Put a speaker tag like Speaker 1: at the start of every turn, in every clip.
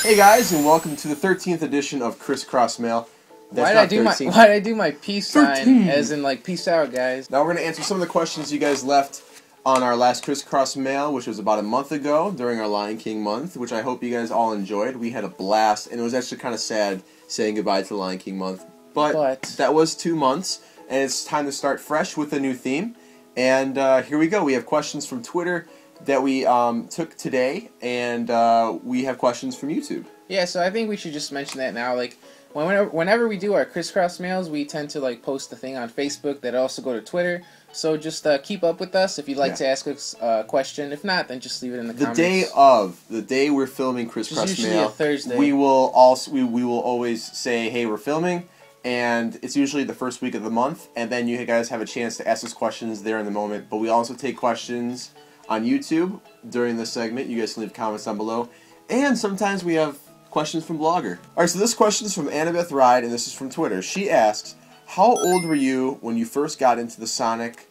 Speaker 1: Hey guys, and welcome to the 13th edition of ChrisCrossMail.
Speaker 2: Why did I do my peace sign as in like peace out, guys?
Speaker 1: Now we're going to answer some of the questions you guys left on our last ChrisCrossMail, which was about a month ago during our Lion King month, which I hope you guys all enjoyed. We had a blast, and it was actually kind of sad saying goodbye to the Lion King month. But that was 2 months, and it's time to start fresh with a new theme. And here we go. We have questions from Twitter that we took today, and we have questions from YouTube.
Speaker 2: Yeah, so I think we should just mention that now. Like, whenever we do our ChrisCrossMails, we tend to like post the thing on Facebook that also go to Twitter. So just keep up with us if you'd like to ask us a question. If not, then just leave it in the comments.
Speaker 1: The day we're filming ChrisCrossMail,
Speaker 2: usually a Thursday.
Speaker 1: we will always say, hey, we're filming, and it's usually the first week of the month, and then you guys have a chance to ask us questions there in the moment. But we also take questions on YouTube during this segment. You guys can leave comments down below, and sometimes we have questions from Blogger. Alright, so this question is from Annabeth Ride, and this is from Twitter. She asks, how old were you when you first got into the Sonic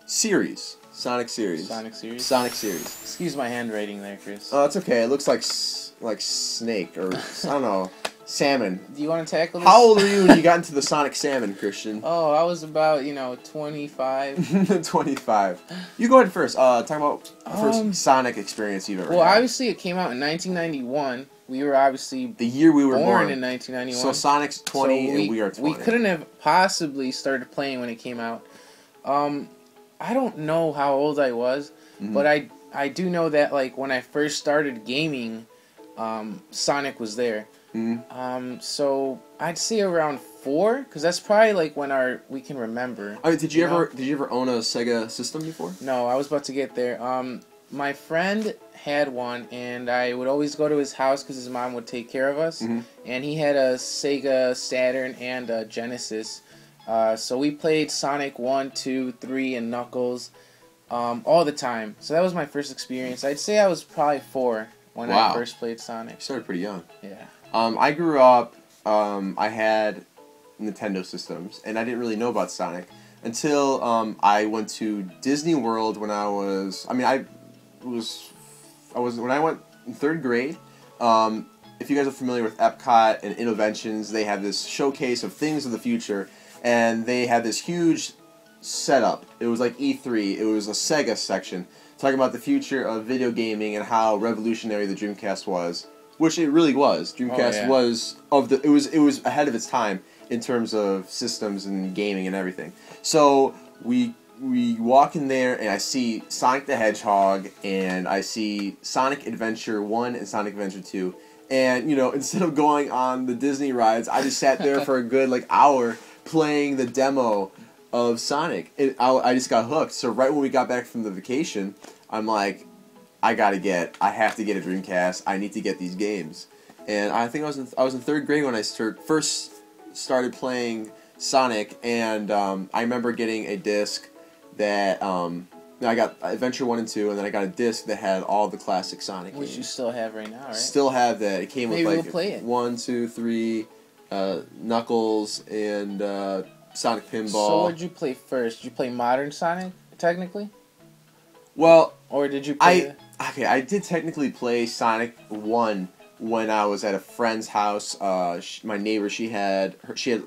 Speaker 1: series? Sonic series.
Speaker 2: Excuse my handwriting there, Chris.
Speaker 1: Oh, it's okay. It looks like snake, or I don't know, salmon.
Speaker 2: Do you want to tackle this?
Speaker 1: How old were you when you got into the Sonic salmon, Christian?
Speaker 2: Oh, I was about, 25.
Speaker 1: 25. You go ahead first. Talk about the first Sonic experience you've ever had.
Speaker 2: Obviously it came out in 1991. We were obviously
Speaker 1: the year we were born
Speaker 2: in 1991.
Speaker 1: So Sonic's 20 and we are 20.
Speaker 2: We couldn't have possibly started playing when it came out. I don't know how old I was, but I do know that like when I first started gaming, Sonic was there. So I'd say around 4, because that's probably like when we can remember.
Speaker 1: I mean, did you ever own a Sega system before?
Speaker 2: No, I was about to get there. My friend had one, and I would always go to his house because his mom would take care of us. And he had a Sega Saturn and a Genesis. So we played Sonic 1, 2, 3, and Knuckles all the time. So that was my first experience. I'd say I was probably 4 when I first played Sonic.
Speaker 1: You started pretty young.
Speaker 2: Yeah.
Speaker 1: I grew up, I had Nintendo systems, and I didn't really know about Sonic until I went to Disney World when I was, when I went in 3rd grade. If you guys are familiar with Epcot and Innoventions, they have this showcase of things of the future, and they had this huge setup. It was like E3. It was a Sega section talking about the future of video gaming and how revolutionary the Dreamcast was. Which it really was. Dreamcast was it was ahead of its time in terms of systems and gaming and everything. So we walk in there and I see Sonic the Hedgehog and I see Sonic Adventure 1 and Sonic Adventure 2. And instead of going on the Disney rides, I just sat there for a good hour playing the demo of Sonic. And I just got hooked. So right when we got back from the vacation, I'm like, I have to get a Dreamcast. I need to get these games. And I think I was in 3rd grade when I first started playing Sonic, and I remember getting a disc that I got Adventure 1 and 2, and then I got a disc that had all the classic Sonic games.
Speaker 2: Which you still have right now, right?
Speaker 1: Still have that. It came with
Speaker 2: we'll play it.
Speaker 1: 1, 2, 3, Knuckles, and Sonic Pinball.
Speaker 2: So what did you play first? Did you play Modern Sonic, technically?
Speaker 1: Well,
Speaker 2: or did you play...
Speaker 1: I did technically play Sonic 1 when I was at a friend's house. My neighbor, she had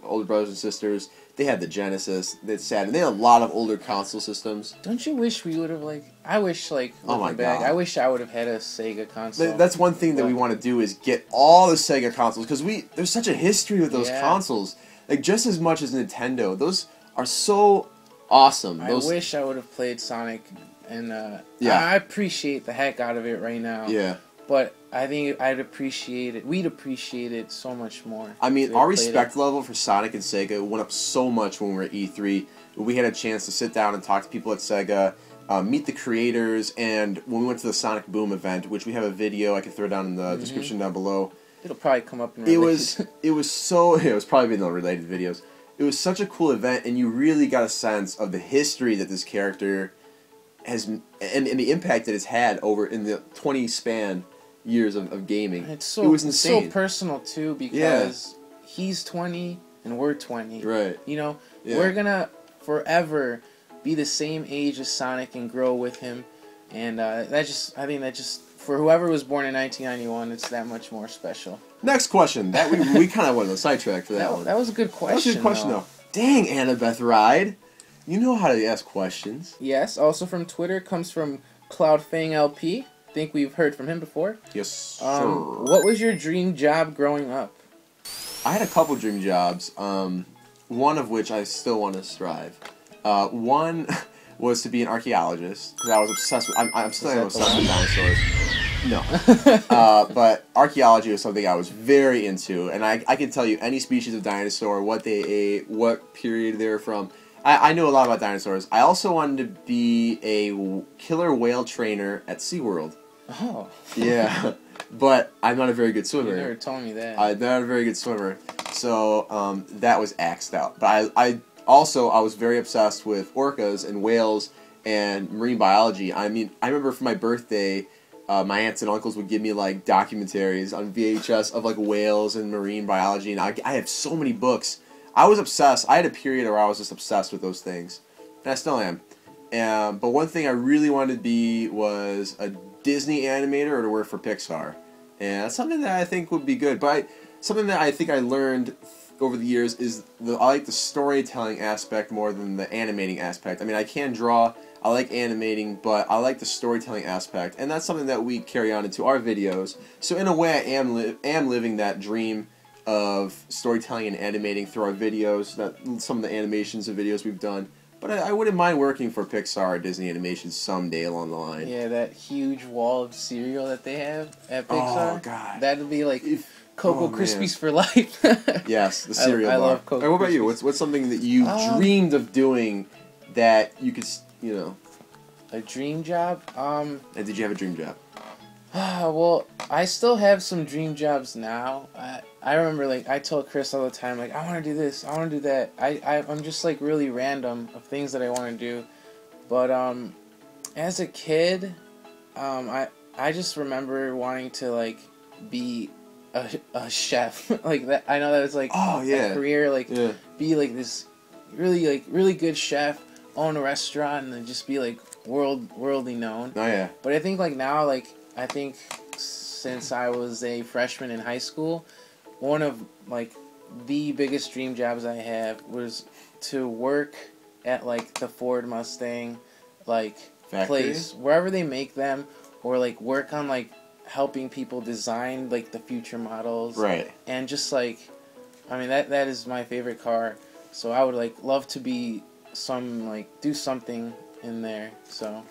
Speaker 1: older brothers and sisters. They had the Genesis. That's sad. And they had a lot of older console systems.
Speaker 2: Don't you wish we would have, I wish,
Speaker 1: oh my God.
Speaker 2: I wish I would have had a Sega console.
Speaker 1: That's one thing that we want to do is get all the Sega consoles, because there's such a history with those consoles. Just as much as Nintendo. Those are so awesome.
Speaker 2: I wish I would have played Sonic. And I appreciate the heck out of it right now.
Speaker 1: Yeah.
Speaker 2: But I think we'd appreciate it so much more.
Speaker 1: I mean, our respect level for Sonic and Sega went up so much when we were at E3. We had a chance to sit down and talk to people at Sega, meet the creators, and when we went to the Sonic Boom event, which we have a video I can throw down in the description down below.
Speaker 2: It'll probably come up in
Speaker 1: it was probably in the related videos. It was such a cool event, and you really got a sense of the history that this character has and the impact that it's had over in the 20 span years of gaming.
Speaker 2: It
Speaker 1: was insane.
Speaker 2: It's so personal too, because he's 20 and we're 20.
Speaker 1: Right.
Speaker 2: We're gonna forever be the same age as Sonic and grow with him, and I think that just for whoever was born in 1991, it's that much more special.
Speaker 1: Next question. That we kind of went on a sidetrack for that one.
Speaker 2: That was a good question.
Speaker 1: That was a good question, though. Dang, Annabeth Ride. You know how to ask questions.
Speaker 2: Yes. Also from Twitter comes from Cloudfang LP. Think we've heard from him before.
Speaker 1: Yes, sir.
Speaker 2: What was your dream job growing up?
Speaker 1: I had a couple dream jobs. One of which I still want to strive. One was to be an archaeologist because I was obsessed with. I'm still obsessed with dinosaurs. No, but archaeology was something I was very into, and I can tell you any species of dinosaur, what they ate, what period they're from. I know a lot about dinosaurs. I also wanted to be a killer whale trainer at SeaWorld.
Speaker 2: Oh.
Speaker 1: Yeah, but I'm not a very good swimmer.
Speaker 2: You never told me that.
Speaker 1: I'm not a very good swimmer, so that was axed out. But I was very obsessed with orcas and whales and marine biology. I mean, I remember for my birthday, my aunts and uncles would give me like documentaries on VHS of like whales and marine biology, and I have so many books. I was obsessed. I had a period where I was just obsessed with those things, and I still am. But one thing I really wanted to be was a Disney animator or to work for Pixar, and that's something that I think would be good. But something that I think I learned over the years is I like the storytelling aspect more than the animating aspect. I mean, I can draw, I like animating, but I like the storytelling aspect, and that's something that we carry on into our videos. So in a way, I am living that dream of storytelling and animating through our videos, that some of the animations and videos we've done. But I wouldn't mind working for Pixar or Disney Animation someday along the line.
Speaker 2: Yeah, that huge wall of cereal that they have at Pixar.
Speaker 1: Oh, God.
Speaker 2: That'd be like Cocoa Krispies for life.
Speaker 1: Yes, the cereal bar.
Speaker 2: I love Cocoa Krispies.
Speaker 1: What about you? What's something that you dreamed of doing that you could, you know...
Speaker 2: A dream job?
Speaker 1: And did you have a dream job?
Speaker 2: Well, I still have some dream jobs now. I remember, like, I told Chris all the time, like, I want to do this, I want to do that. I'm just, like, really random of things that I want to do. But, as a kid, I just remember wanting to, like, be a chef. Like, that. I know that was, like, a career, like, be, like, this really good chef, own a restaurant, and then just be, like, worldly known.
Speaker 1: Oh, yeah.
Speaker 2: But I think, like, now, like, I think since I was a freshman in high school, one of, like, the biggest dream jobs I have was to work at, like, the Ford Mustang, like, place, wherever they make them, or, like, work on, like, helping people design, like, the future models.
Speaker 1: Right.
Speaker 2: And just, like, I mean, that is my favorite car, so I would, like, love to be do something in there, so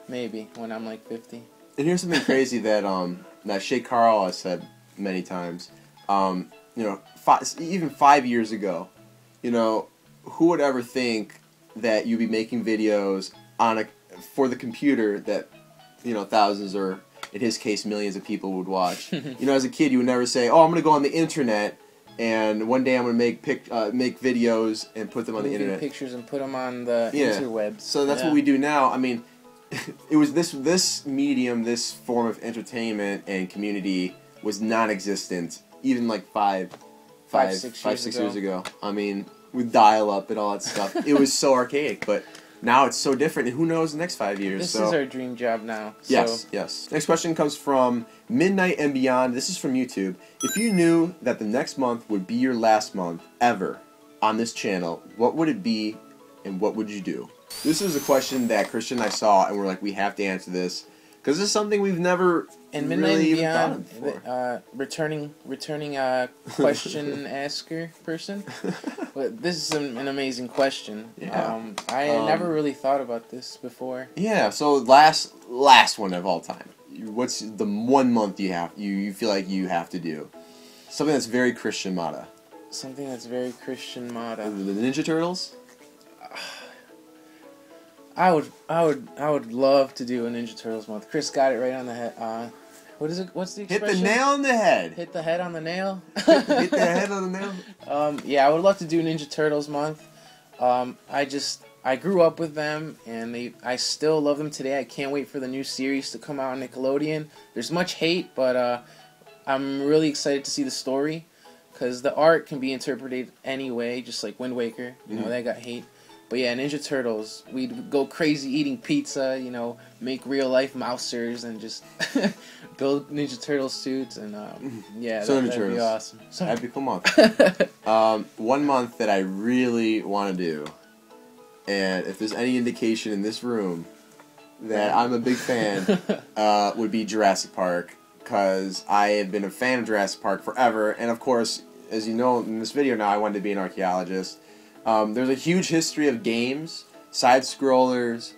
Speaker 2: maybe when I'm, like, 50.
Speaker 1: And here's something crazy that Shay Carl has said many times. You know, even 5 years ago, you know, who would ever think that you'd be making videos for the computer that, you know, thousands or in his case millions of people would watch? You know, as a kid, you would never say, "Oh, I'm going to go on the internet and one day I'm going to make videos and put them on the internet."
Speaker 2: Pictures and put them on the interwebs.
Speaker 1: So that's what we do now. I mean, it was this medium, this form of entertainment and community was non-existent even like five, 6 years ago. I mean, with dial-up and all that stuff, it was so archaic. But now it's so different, and who knows the next 5 years?
Speaker 2: This is our dream job now.
Speaker 1: Yes, yes. Next question comes from Midnight and Beyond. This is from YouTube. If you knew that the next month would be your last month ever on this channel, what would it be, and what would you do? This is a question that Christian and I saw, and we're like, we have to answer this. Because this is something we've never really even thought of before.
Speaker 2: Returning question asker person. But this is an amazing question.
Speaker 1: Yeah.
Speaker 2: I never really thought about this before.
Speaker 1: Yeah, so last one of all time. What's the 1 month you feel like you have to do? Something that's very Christian Mata.
Speaker 2: Something that's very Christian Mata.
Speaker 1: The Ninja Turtles?
Speaker 2: I would love to do a Ninja Turtles month. Chris got it right on the head. What is it? What's the expression?
Speaker 1: Hit the nail on the head.
Speaker 2: Hit the head on the nail.
Speaker 1: Hit the head on the nail.
Speaker 2: Yeah, I would love to do Ninja Turtles month. I grew up with them, and I still love them today. I can't wait for the new series to come out on Nickelodeon. There's much hate, but I'm really excited to see the story, because the art can be interpreted any way, just like Wind Waker. You know, that got hate. But yeah, Ninja Turtles, we'd go crazy eating pizza, you know, make real life mousers and just build Ninja Turtle suits and yeah, that'd be awesome. So,
Speaker 1: that'd be a cool month. One month that I really want to do, and if there's any indication in this room that I'm a big fan, would be Jurassic Park, because I have been a fan of Jurassic Park forever, and of course, as you know in this video now, I wanted to be an archaeologist. There's a huge history of games, side-scrollers,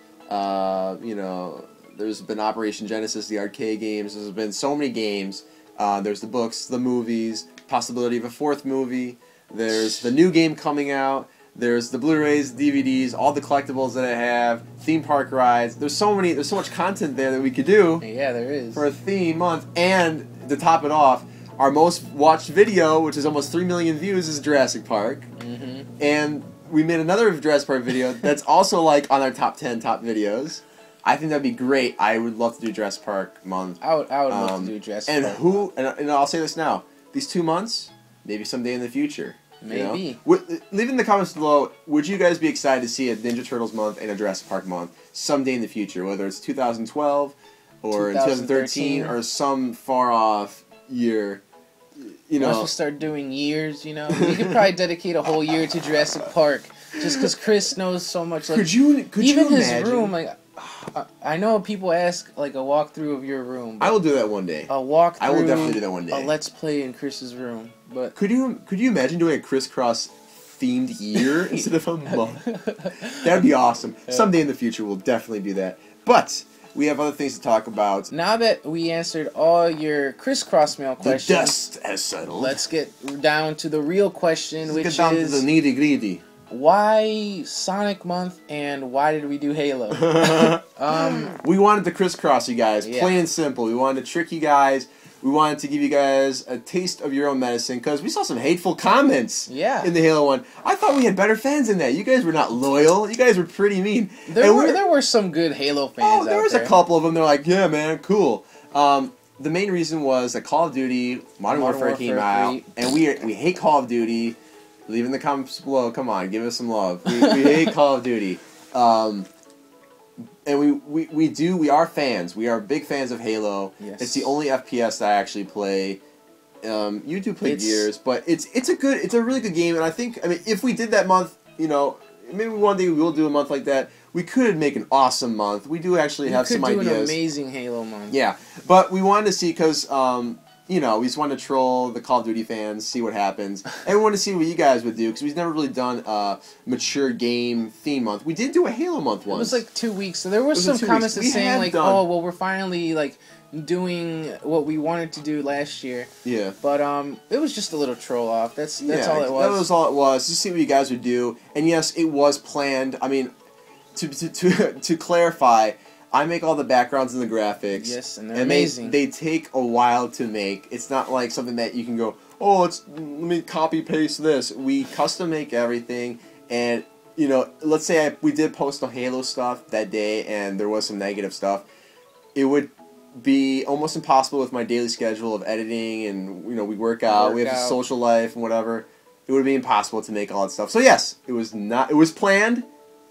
Speaker 1: you know, there's been Operation Genesis, the arcade games, there's been so many games, there's the books, the movies, possibility of a 4th movie, there's the new game coming out, there's the Blu-rays, DVDs, all the collectibles that I have, theme park rides, there's so much content there that we could do.
Speaker 2: Yeah, there is.
Speaker 1: For a theme month, and to top it off, our most watched video, which is almost 3 million views, is Jurassic Park. And we made another Jurassic Park video that's also like on our top 10 top videos. I think that'd be great. I would love to do Jurassic Park month.
Speaker 2: I would love to do Jurassic Park.
Speaker 1: And I'll say this now, these 2 months, maybe someday in the future.
Speaker 2: Maybe.
Speaker 1: You know? Leave in the comments below, would you guys be excited to see a Ninja Turtles month and a Jurassic Park month someday in the future, whether it's 2012 or 2013 or some far off year? You know,
Speaker 2: once we start doing years, you know, we could probably dedicate a whole year to Jurassic Park, just because Chris knows so much. Like,
Speaker 1: could you
Speaker 2: even his
Speaker 1: imagine?
Speaker 2: room, like, I know people ask like a walkthrough of your room.
Speaker 1: I will do that one day.
Speaker 2: A walkthrough. I
Speaker 1: will definitely do that one day.
Speaker 2: A let's play in Chris's room, but
Speaker 1: could you imagine doing a crisscross themed year instead of a month? That'd be awesome. Someday in the future, we'll definitely do that. But we have other things to talk about.
Speaker 2: Now that we answered all your ChrisCrossMail questions,
Speaker 1: the dust has settled.
Speaker 2: Let's get down to the real question, which is
Speaker 1: to the nitty gritty.
Speaker 2: Why Sonic Month and why did we do Halo?
Speaker 1: We wanted to crisscross you guys,
Speaker 2: yeah.
Speaker 1: plain and simple. We wanted to trick you guys. We wanted to give you guys a taste of your own medicine because we saw some hateful comments in the Halo one. I thought we had better fans than that. You guys were not loyal. You guys were pretty mean.
Speaker 2: There were some good Halo fans out there.
Speaker 1: There was a couple of them. They're like, yeah, man, cool. The main reason was that Call of Duty Modern Warfare came out, and we hate Call of Duty. Leave in the comments below. Come on, give us some love. We hate Call of Duty. And we are fans. We are big fans of Halo.
Speaker 2: Yes.
Speaker 1: It's the only FPS that I actually play. You do play Gears, but it's a really good game. And I mean, if we did that month, you know, maybe one day we will do a month like that. We could make an awesome month. We do actually have some ideas.
Speaker 2: We could do an amazing Halo month.
Speaker 1: Yeah, but we wanted to see because you know, we just wanted to troll the Call of Duty fans, see what happens. And we wanted to see what you guys would do, because we've never really done a mature game theme month. We did do a Halo month once.
Speaker 2: It was like 2 weeks. So there were some comments saying, like, oh, well, we're finally, like, doing what we wanted to do last year. Yeah. But it was just a little troll off. That's all it was.
Speaker 1: That was all it was. Just see what you guys would do. And yes, it was planned. I mean, to clarify, I make all the backgrounds and the graphics.
Speaker 2: Yes, and they're amazing.
Speaker 1: They take a while to make. It's not like something that you can go, oh, let me copy paste this. We custom make everything, and you know, let's say we did post the Halo stuff that day, and there was some negative stuff. It would be almost impossible with my daily schedule of editing, and you know, we work out, we have a social life and whatever. It would be impossible to make all that stuff. So yes, it was not. It was planned.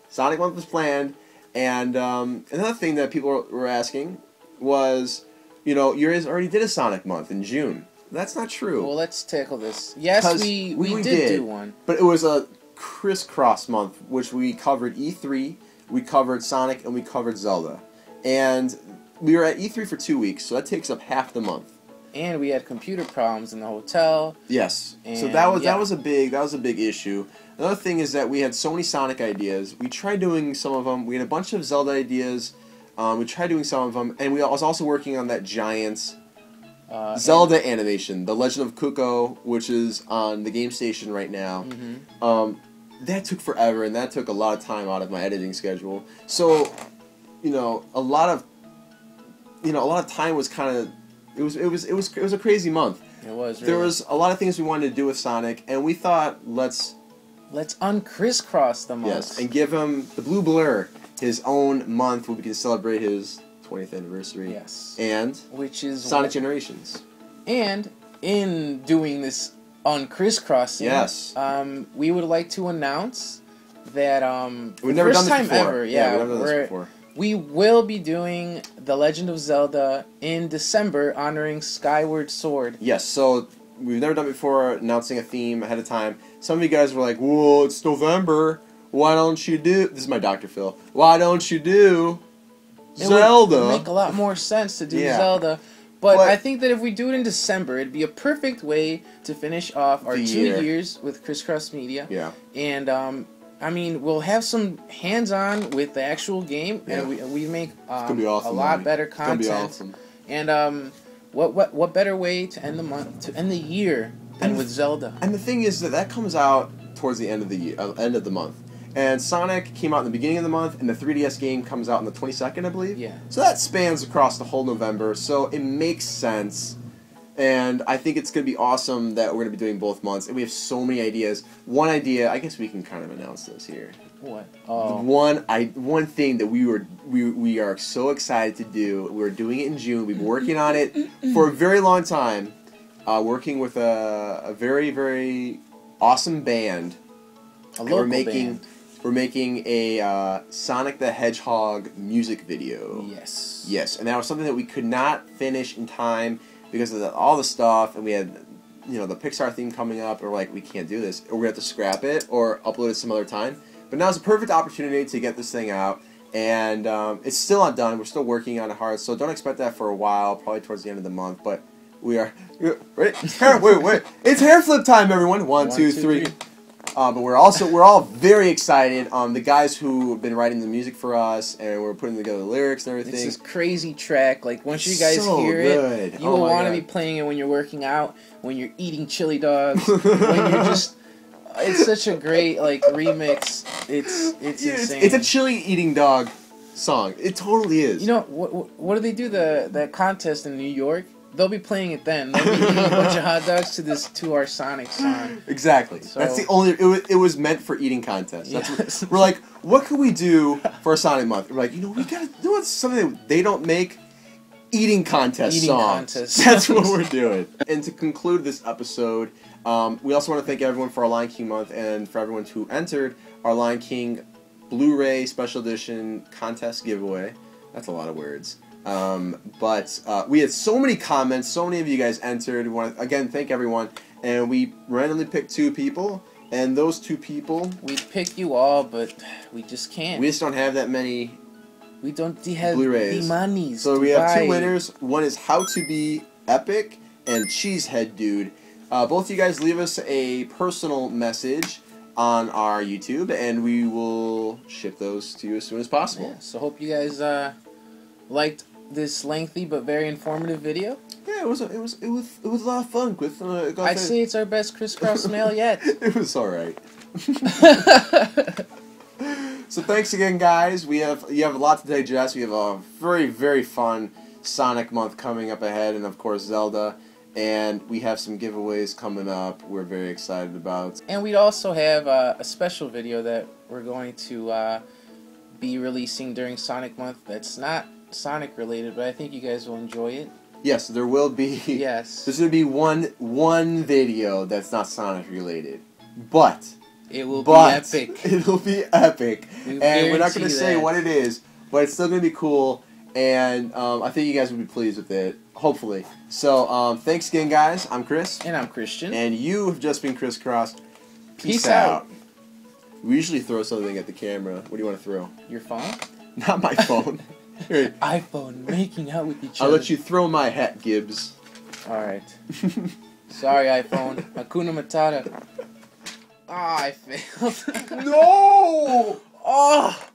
Speaker 1: Sonic Month was planned. And another thing that people were asking was, you know, you guys already did a Sonic Month in June. That's not true.
Speaker 2: Well, let's tackle this. Yes, we did do one.
Speaker 1: But it was a crisscross month, which we covered E3, we covered Sonic, and we covered Zelda. And we were at E3 for 2 weeks, so that takes up half the month.
Speaker 2: And we had computer problems in the hotel.
Speaker 1: Yes. So that was a big issue. Another thing is that we had so many Sonic ideas. We tried doing some of them. We had a bunch of Zelda ideas. We tried doing some of them, and we was also working on that giant Zelda animation, The Legend of Kuko, which is on the Game Station right now. That took forever, and that took a lot of time out of my editing schedule. So, you know, a lot of time was kind of. It was a crazy month.
Speaker 2: It was. Really.
Speaker 1: There was a lot of things we wanted to do with Sonic, and we thought let's
Speaker 2: uncrisscross the month.
Speaker 1: Yes, and give him the Blue Blur his own month where we can celebrate his 20th anniversary.
Speaker 2: Yes.
Speaker 1: And
Speaker 2: which is
Speaker 1: Sonic Generations.
Speaker 2: And in doing this uncrisscrossing,
Speaker 1: yes,
Speaker 2: we would like to announce that
Speaker 1: we've never
Speaker 2: first
Speaker 1: done
Speaker 2: time
Speaker 1: this before.
Speaker 2: ever.
Speaker 1: Yeah, we've never done this before.
Speaker 2: We will be doing The Legend of Zelda in December, honoring Skyward Sword.
Speaker 1: Yes, so we've never done it before, announcing a theme ahead of time. Some of you guys were like, "Whoa, it's November. Why don't you do?" This is my Dr. Phil. Why don't you do Zelda?
Speaker 2: It would make a lot more sense to do
Speaker 1: Yeah.
Speaker 2: Zelda. But I think that if we do it in December, it'd be a perfect way to finish off our 2 years with ChrisCrossMedia.
Speaker 1: Yeah.
Speaker 2: And, I mean, we'll have some hands-on with the actual game, and we make
Speaker 1: awesome,
Speaker 2: a lot better content.
Speaker 1: It's gonna be awesome.
Speaker 2: And what better way to end the month, to end the year, than with Zelda?
Speaker 1: And the thing is that comes out towards the end of the year, end of the month. And Sonic came out in the beginning of the month, and the 3DS game comes out on the 22nd, I believe.
Speaker 2: Yeah.
Speaker 1: So that spans across the whole November, so it makes sense. And I think it's going to be awesome that we're going to be doing both months. And we have so many ideas. One idea, I guess we can kind of announce this here.
Speaker 2: What?
Speaker 1: One thing that we are so excited to do. We're doing it in June. We've been working on it for a very long time. Working with a very, very awesome band.
Speaker 2: A local band.
Speaker 1: We're making a Sonic the Hedgehog music video.
Speaker 2: Yes.
Speaker 1: Yes, and that was something that we could not finish in time because of all the stuff, and we had, the Pixar theme coming up, and we're like, we can't do this. Or we're going to have to scrap it or upload it some other time. But now's a perfect opportunity to get this thing out, and it's still not done. We're still working on it hard, so don't expect that for a while, probably towards the end of the month, but we are... Wait, it's hair flip time, everyone. One, two, three. But we're all very excited. The guys who have been writing the music for us, and we're putting together the lyrics and everything.
Speaker 2: It's this crazy track. Like, once you guys
Speaker 1: so
Speaker 2: hear
Speaker 1: good.
Speaker 2: it, you will want to be playing it when you're working out, when you're eating chili dogs, when you're just... It's such a great, remix. It's insane.
Speaker 1: It's a chili eating dog song. It totally is.
Speaker 2: What do they do? That contest in New York? They'll be playing it then. They'll be eating a bunch of hot dogs to our Sonic song.
Speaker 1: Exactly.
Speaker 2: So,
Speaker 1: that's the only... It was meant for eating contests.
Speaker 2: Yes.
Speaker 1: We're like, what can we we for a Sonic month? We're like, we gotta do something that they don't make. Eating contest songs. That's what we're doing. And to conclude this episode, we also want to thank everyone for our Lion King month and for everyone who entered our Lion King Blu-ray Special Edition contest giveaway. That's a lot of words. But we had so many comments, so many of you guys entered. We want to, again, thank everyone. And we randomly picked 2 people, and those 2 people...
Speaker 2: We'd pick you all, but we just can't.
Speaker 1: We just don't have that many
Speaker 2: We don't have
Speaker 1: Blu-rays.
Speaker 2: the money.
Speaker 1: So we have 2 winners. One is How to Be Epic and Cheesehead Dude. Both of you guys leave us a personal message on our YouTube, and we will ship those to you as soon as possible.
Speaker 2: Yeah, so hope you guys liked this lengthy but very informative video.
Speaker 1: Yeah, it was a lot of fun.
Speaker 2: I'd say it's our best ChrisCrossMail yet.
Speaker 1: It was all right. So thanks again, guys. You have a lot to digest. We have a very, very fun Sonic month coming up ahead, and of course Zelda. And we have some giveaways coming up we're very excited about. And
Speaker 2: we'd also have a special video that we're going to be releasing during Sonic month that's not Sonic related, but I think you guys will enjoy it.
Speaker 1: Yes, there will be.
Speaker 2: Yes.
Speaker 1: There's going to be one video that's not Sonic related. But...
Speaker 2: It will be epic.
Speaker 1: It'll be epic. And we're not going to say what it is, but it's still going to be cool. And I think you guys will be pleased with it. Hopefully. So, thanks again, guys. I'm Chris.
Speaker 2: And I'm Christian.
Speaker 1: And you have just been ChrisCross.
Speaker 2: Peace out.
Speaker 1: We usually throw something at the camera. What do you want to throw?
Speaker 2: Your phone?
Speaker 1: Not my phone.
Speaker 2: iPhone making out with each other.
Speaker 1: I'll let you throw my hat, Gibbs.
Speaker 2: Alright. Sorry, iPhone. Hakuna Matata. Ah, I failed.
Speaker 1: No!
Speaker 2: Oh!